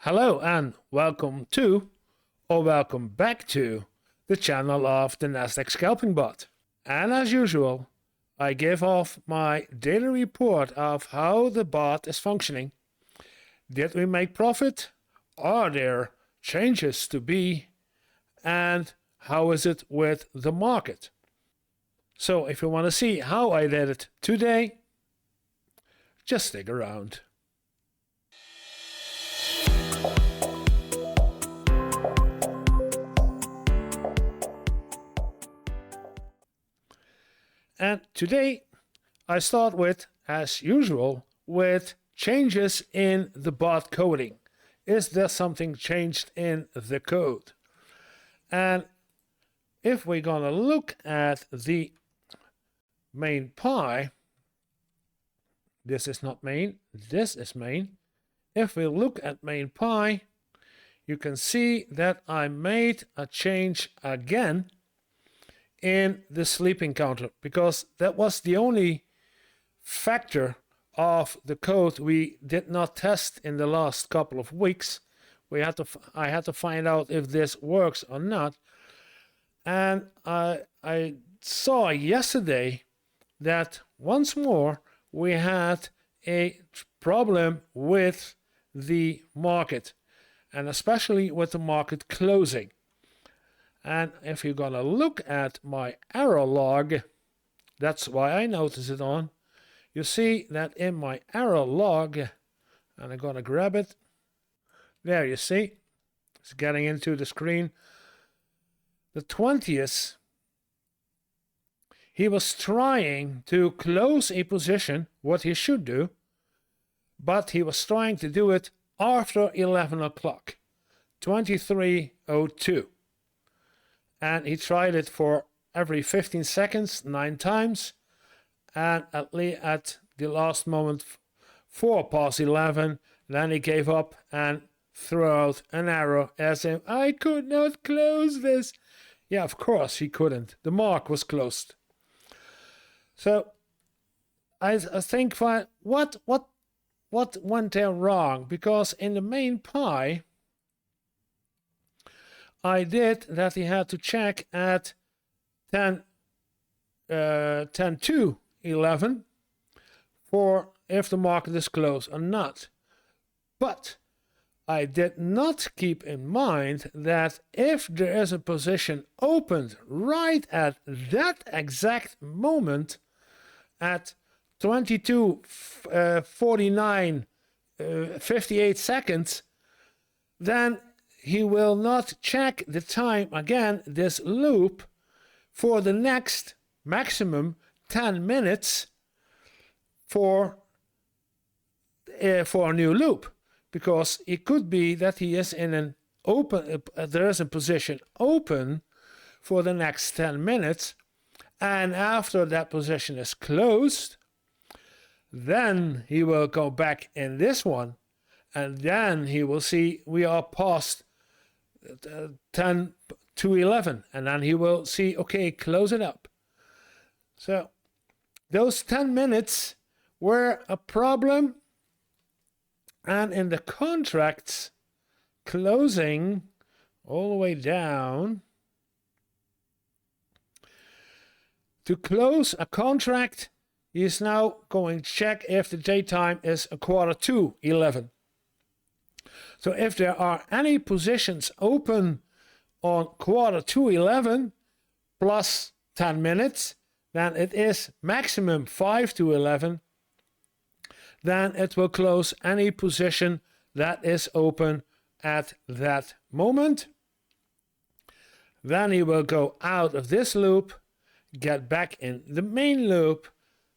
Hello and welcome to, or welcome back to, the channel of the Nasdaq Scalping bot. And as usual, I give off my daily report of how the bot is functioning. Did we make profit? Are there changes to be? And how is it with the market? So if you want to see how I did it today, just stick around. And today I start with, as usual, with changes in the bot coding. Is there something changed in the code? And if we're going to look at the main pie, this is not main, this is main. If we look at main pie, you can see that I made a change again in the sleeping counter, because that was the only factor of the code we did not test in the last couple of weeks. I had to find out if this works or not. And I saw yesterday that once more we had a problem with the market, and especially with the market closing. And if you're going to look at my error log, that's why I notice it on, you see that in my error log, and I'm going to grab it, there you see, it's getting into the screen, the 20th, he was trying to close a position, what he should do, but he was trying to do it after 11 o'clock, 23:02. And he tried it for every 15 seconds, 9 times. And at the last moment, 11:04, then he gave up and threw out an error as in, I could not close this. Yeah, of course he couldn't. The mark was closed. So I think, what went there wrong? Because in the main pie, I did that he had to check at 10:11 for if the market is closed or not. But I did not keep in mind that if there is a position opened right at that exact moment at 22:49 58 seconds, then he will not check the time again, this loop, for the next maximum 10 minutes for a new loop. Because it could be that he is in an open, there is a position open for the next 10 minutes, and after that position is closed, then he will go back in this one, and then he will see we are past 10:11, and then he will see, okay, close it up. So those 10 minutes were a problem, and in the contracts closing all the way down, to close a contract, he is now going to check if the daytime is 11:15. So if there are any positions open on 11:15 plus 10 minutes, then it is maximum 5:11. Then it will close any position that is open at that moment. Then he will go out of this loop, get back in the main loop,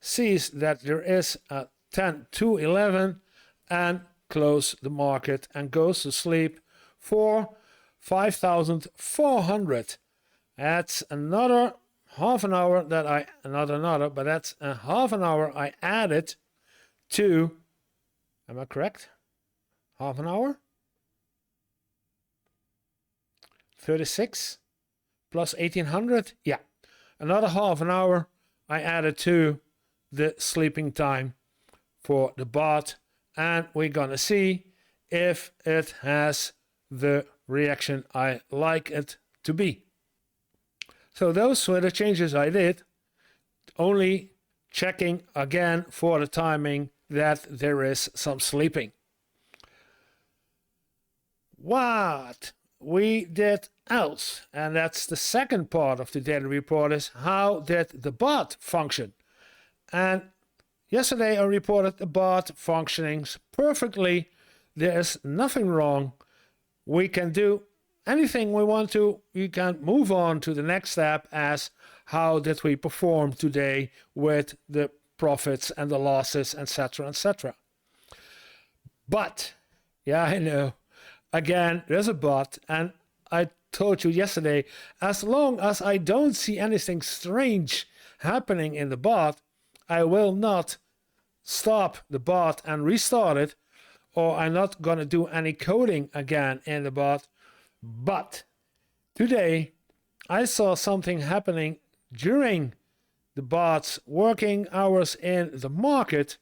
sees that there is a 10:11, and close the market and goes to sleep for 5,400. That's another half an hour that but that's a half an hour I added to, am I correct? Half an hour? 36 plus 1,800? Yeah, another half an hour I added to the sleeping time for the bot, and we're gonna see if it has the reaction I like it to be. So those were the changes I did, only checking again for the timing that there is some sleeping. What we did else, and that's the second part of the daily report, is how did the bot function? And yesterday I reported the bot functioning perfectly. There is nothing wrong. We can do anything we want to. We can move on to the next step as how did we perform today with the profits and the losses, etc., etc. But, yeah, I know, again, there's a but, and I told you yesterday, as long as I don't see anything strange happening in the bot, I will not stop the bot and restart it, or I'm not going to do any coding again in the bot. But today I saw something happening during the bot's working hours in the market,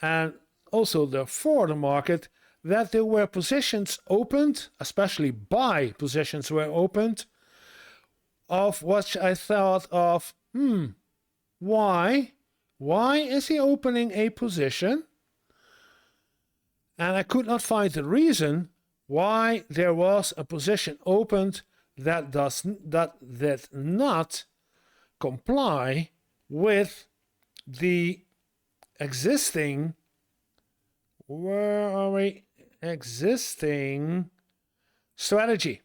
and also for the market, that there were positions opened, especially buy positions were opened, of what I thought of, why is he opening a position? And I could not find the reason why there was a position opened that did not comply with the existing, existing strategy.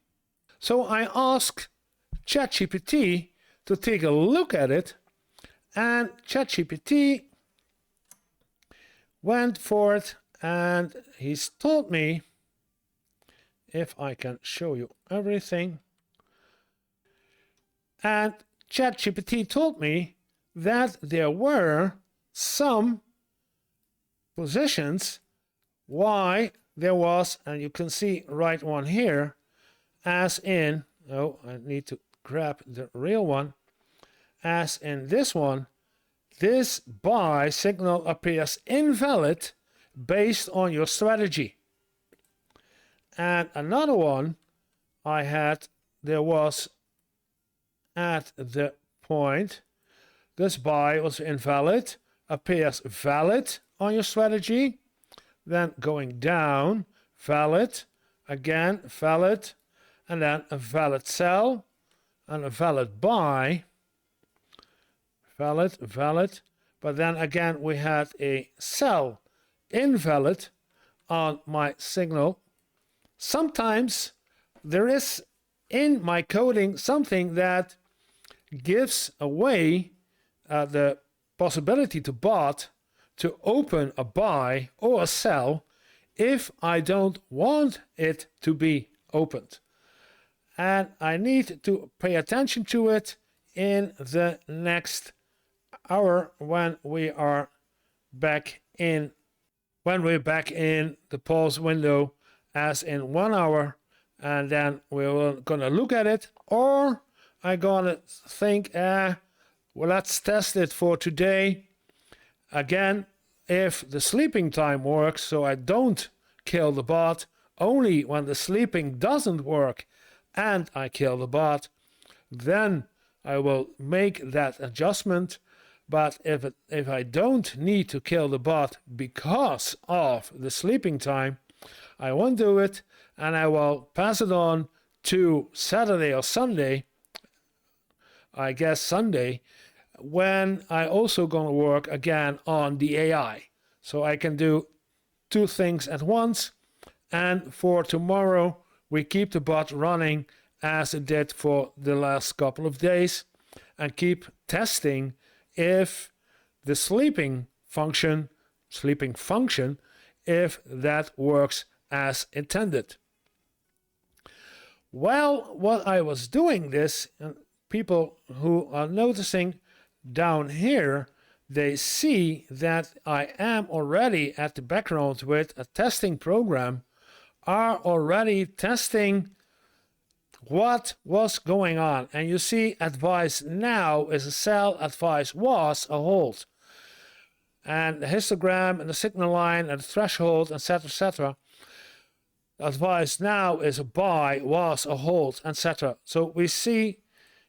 So I asked ChatGPT to take a look at it, and ChatGPT went for it, and he's told me, if I can show you everything, and ChatGPT told me that there were some positions why there was, and you can see right one here, as in, oh, I need to grab the real one, as in this one, this buy signal appears invalid based on your strategy. And another one I had, there was at the point, this buy was invalid, appears valid on your strategy, then going down, valid, again valid, and then a valid sell, and a valid buy, valid, but then again we had a sell, invalid on my signal. Sometimes there is in my coding something that gives away the possibility to bot to open a buy or a sell if I don't want it to be opened. And I need to pay attention to it in the next hour when we're back in the pause window, as in 1 hour, and then we're gonna look at it, or I'm gonna think, well, let's test it for today. Again, if the sleeping time works, so I don't kill the bot, only when the sleeping doesn't work and I kill the bot, then I will make that adjustment. But if I don't need to kill the bot because of the sleeping time, I won't do it, and I will pass it on to Saturday or Sunday, I guess Sunday, when I also gonna work again on the AI. So I can do two things at once, and for tomorrow we keep the bot running as it did for the last couple of days, and keep testing if the sleeping function, if that works as intended. Well, what I was doing this, and people who are noticing down here, they see that I am already at the background with a testing program, are already testing what was going on. And you see advice now is a sell, advice was a hold. And the histogram and the signal line and the threshold, etc., etc. advice now is a buy, was a hold, etc. So we see,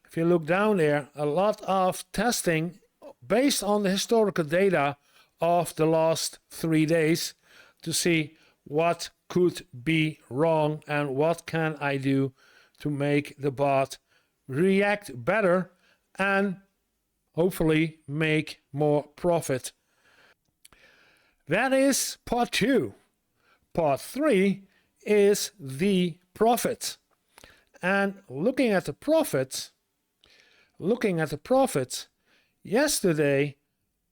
if you look down there, a lot of testing based on the historical data of the last 3 days to see what could be wrong and what can I do to make the bot react better and hopefully make more profit. That is part 2. Part 3 is the profit. And looking at the profits, yesterday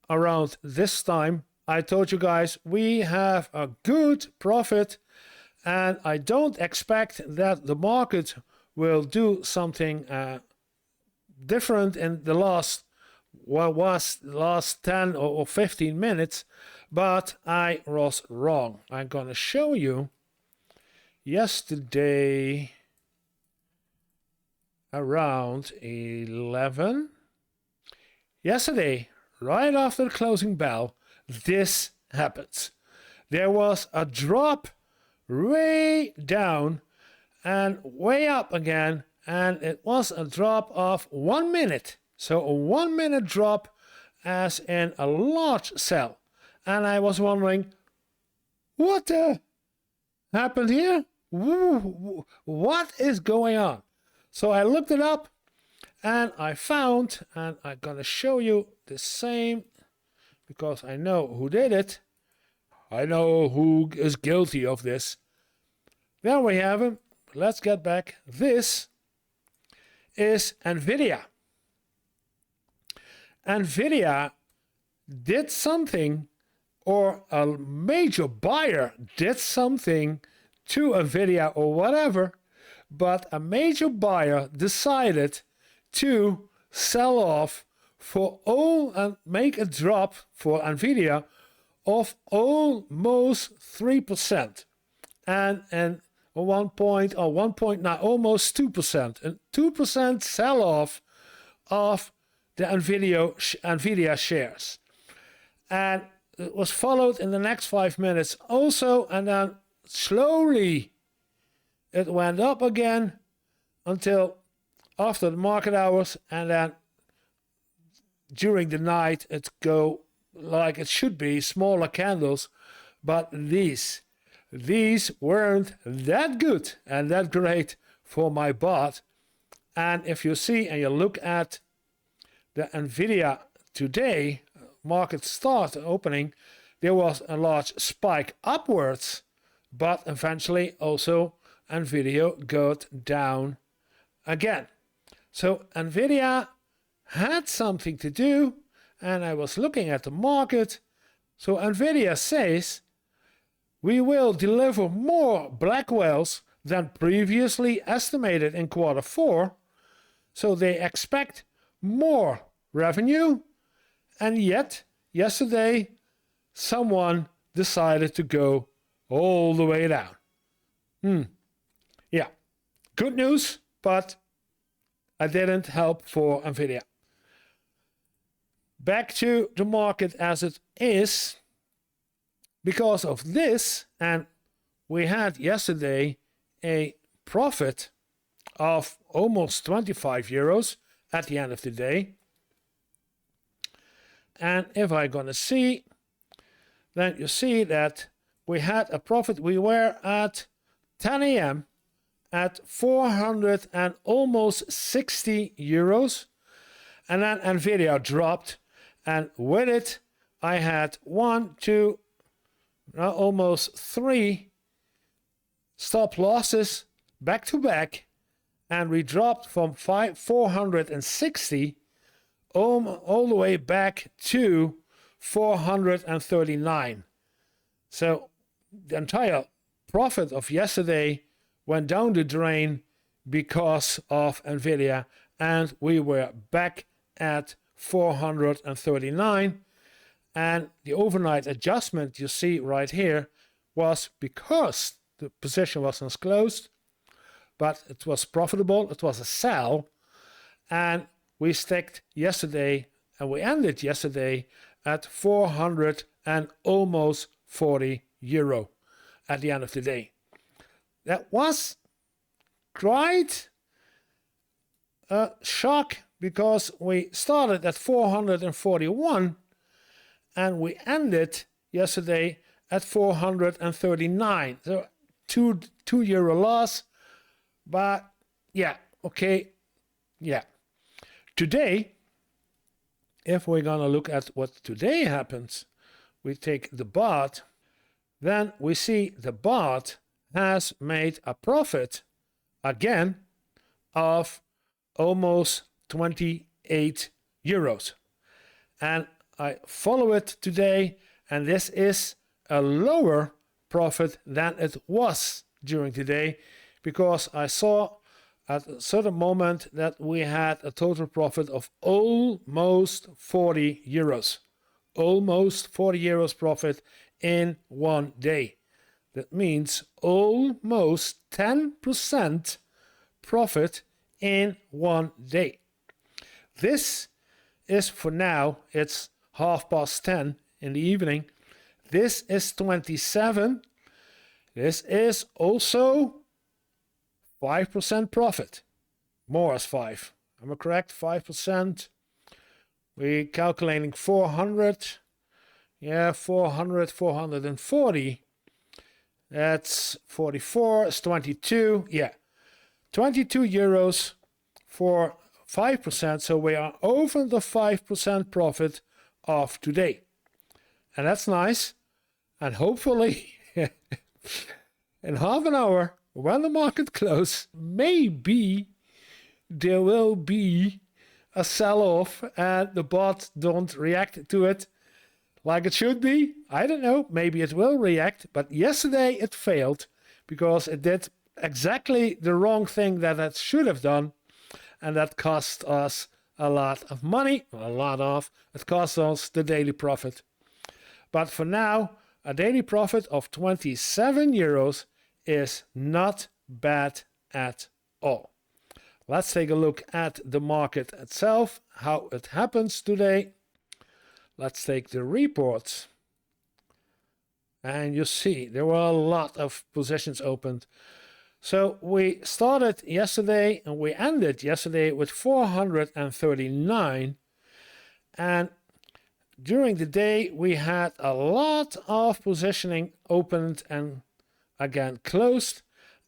around this time, I told you guys we have a good profit, and I don't expect that the market will do something different in the last 10 or 15 minutes, but I was wrong. I'm gonna show you yesterday around 11. Yesterday, right after the closing bell, this happens. There was a drop way down and way up again, and it was a drop of 1 minute. So a 1 minute drop as in a large sell. And I was wondering, what happened here? What is going on? So I looked it up and I found, and I'm gonna show you the same because I know who did it. I know who is guilty of this. There we have him. Let's get back. This is NVIDIA. NVIDIA did something, or a major buyer did something to NVIDIA or whatever, but a major buyer decided to sell off for all and make a drop for NVIDIA of almost 3%, and 1.9, almost 2%, and 2% sell off of the NVIDIA shares. And it was followed in the next 5 minutes also, and then slowly it went up again until after the market hours, and then during the night it go like it should be, smaller candles, but these weren't that good and that great for my bot. And if you see and you look at the NVIDIA today market start opening, there was a large spike upwards, but eventually also NVIDIA got down again. So NVIDIA had something to do, and I was looking at the market. So NVIDIA says we will deliver more Blackwells than previously estimated in Q4. So they expect more revenue, and yet yesterday someone decided to go all the way down. Yeah, good news, but I didn't help for NVIDIA. Back to the market as it is. Because of this, and we had yesterday a profit of almost 25 euros at the end of the day. And if I'm gonna see, then you see that we had a profit. We were at 10 a.m. at 400 and almost 60 euros, and then NVIDIA dropped, and with it I had almost 3 stop losses back to back, and we dropped from 460 all the way back to 439. So the entire profit of yesterday went down the drain because of NVIDIA, and we were back at 439. And the overnight adjustment you see right here was because the position wasn't closed, but it was profitable. It was a sell, and we sticked yesterday, and we ended yesterday at 400 and almost 40 euro at the end of the day. That was quite a shock because we started at 441 and we ended yesterday at 439. So two euro loss. But yeah, okay, yeah. Today, if we're gonna look at what today happens, we take the baht, then we see the baht has made a profit again of almost 28 euros. And I follow it today, and this is a lower profit than it was during today, because I saw at a certain moment that we had a total profit of almost 40 euros. Almost 40 euros profit in one day. That means almost 10% profit in one day. This is, for now, it's 10:30 in the evening. This is 27. This is also 5% profit. More as 5. Am I correct? 5%. We're calculating 400. Yeah, 400, 440. That's 44. It's 22. Yeah. 22 euros for 5%. So we are over the 5% profit of today. And that's nice. And hopefully in half an hour, when the market closes, maybe there will be a sell-off and the bot don't react to it like it should be. I don't know, maybe it will react, but yesterday it failed because it did exactly the wrong thing that it should have done, and that cost us a lot of money. It cost us the daily profit. But for now, a daily profit of 27 euros is not bad at all. Let's take a look at the market itself, how it happens today. Let's take the reports. And you see there were a lot of positions opened. So we started yesterday and we ended yesterday with 439. And during the day we had a lot of positioning opened and again closed.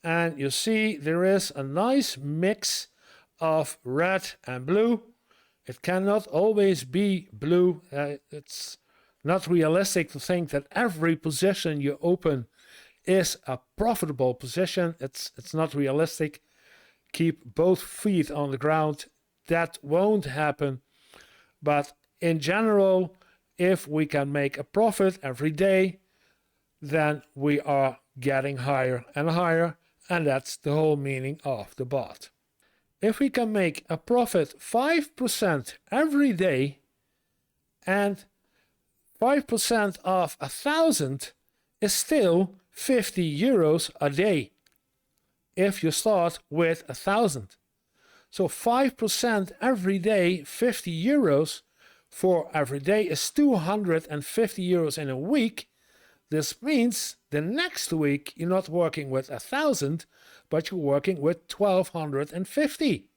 And you see there is a nice mix of red and blue. It cannot always be blue. It's not realistic to think that every position you open is a profitable position. It's not realistic. Keep both feet on the ground. That won't happen. But in general, if we can make a profit every day, then we are getting higher and higher. And that's the whole meaning of the bot. If we can make a profit 5% every day, and 5% of 1,000 is still 50 euros a day if you start with 1,000. So 5% every day, 50 euros for every day is 250 euros in a week. This means the next week you're not working with 1,000, but you're working with 1,250.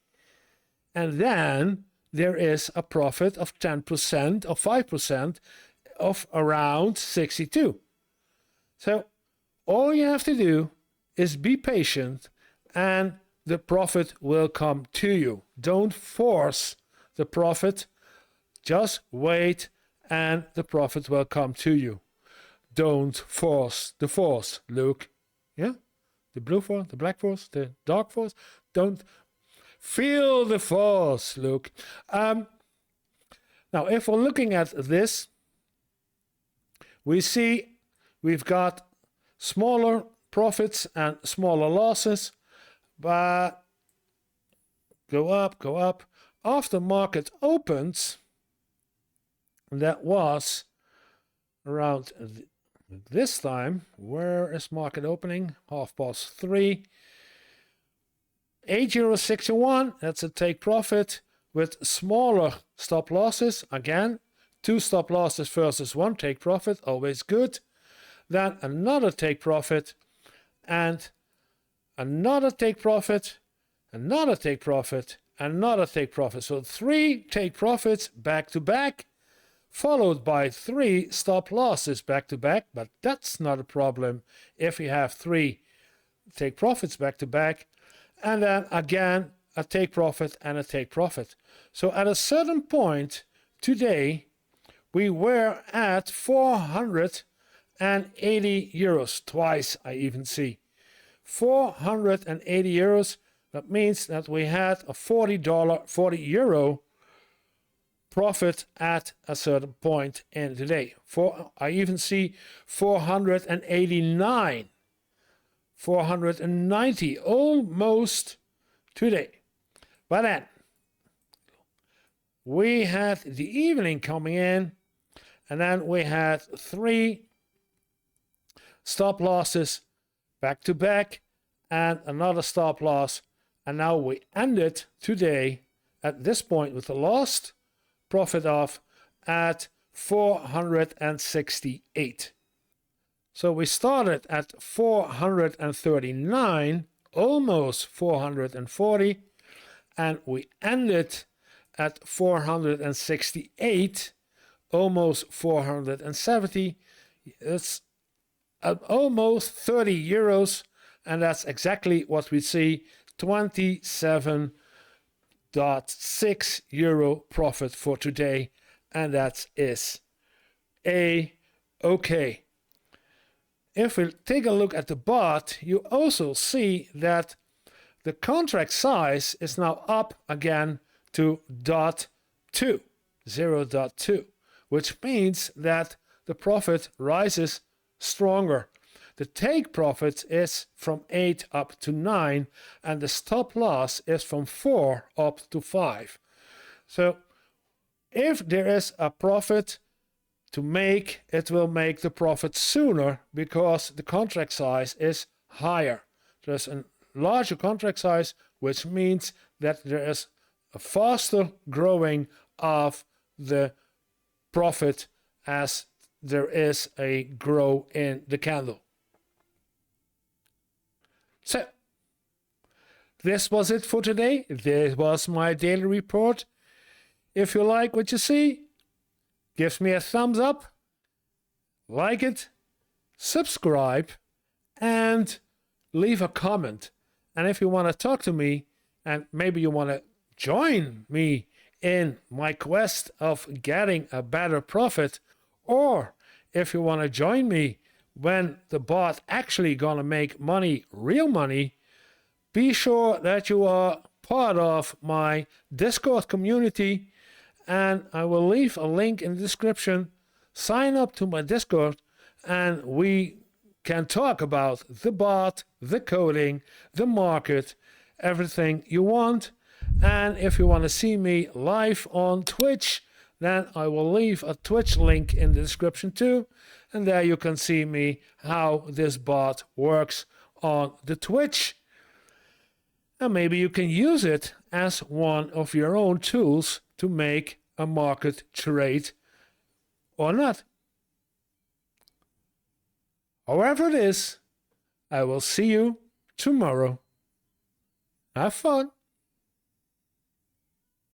And then there is a profit of 10% or 5% of around 62. So all you have to do is be patient and the profit will come to you. Don't force the profit. Just wait and the profit will come to you. Don't force the force, Luke. Yeah? The blue force, the black force, the dark force. Don't feel the force, Luke. Now, if we're looking at this, we see we've got smaller profits and smaller losses, but go up, go up. After market opens, that was around this time. Where is market opening? 3:30. €8.61, that's a take profit with smaller stop losses. Again, 2 stop losses versus 1 take profit, always good. Then another take profit, and another take profit, another take profit, another take profit. So 3 take profits back to back, followed by 3 stop losses back to back, but that's not a problem if you have 3 take profits back to back, and then again a take profit and a take profit. So at a certain point today, we were at 480 euros, twice I even see. 480 euros, that means that we had a $40 euro profit at a certain point in the day. I even see 489, 490, almost today. But then we had the evening coming in, and then we had 3 stop losses back to back and another stop loss, and now we ended today at this point with the last profit off at 468. So we started at 439, almost 440, and we ended at 468, almost 470. It's almost 30 euros, and that's exactly what we see, 27.6 euro profit for today, and that is okay. If we take a look at the bot, you also see that the contract size is now up again to 0.2, which means that the profit rises stronger. The take profit is from 8 up to 9, and the stop loss is from 4 up to 5. So if there is a profit to make, it will make the profit sooner because the contract size is higher. There's a larger contract size, which means that there is a faster growing of the profit as there is a grow in the candle. So, this was it for today. This was my daily report. If you like what you see, give me a thumbs up, like it, subscribe, and leave a comment. And if you want to talk to me, and maybe you want to join me in my quest of getting a better profit, or if you want to join me when the bot actually gonna make money, real money, be sure that you are part of my Discord community, and I will leave a link in the description. Sign up to my Discord and we can talk about the bot, the coding, the market, everything you want. And if you want to see me live on Twitch, then I will leave a Twitch link in the description too. And there you can see me how this bot works on the Twitch. And maybe you can use it as one of your own tools to make a market trade or not. However it is, I will see you tomorrow. Have fun.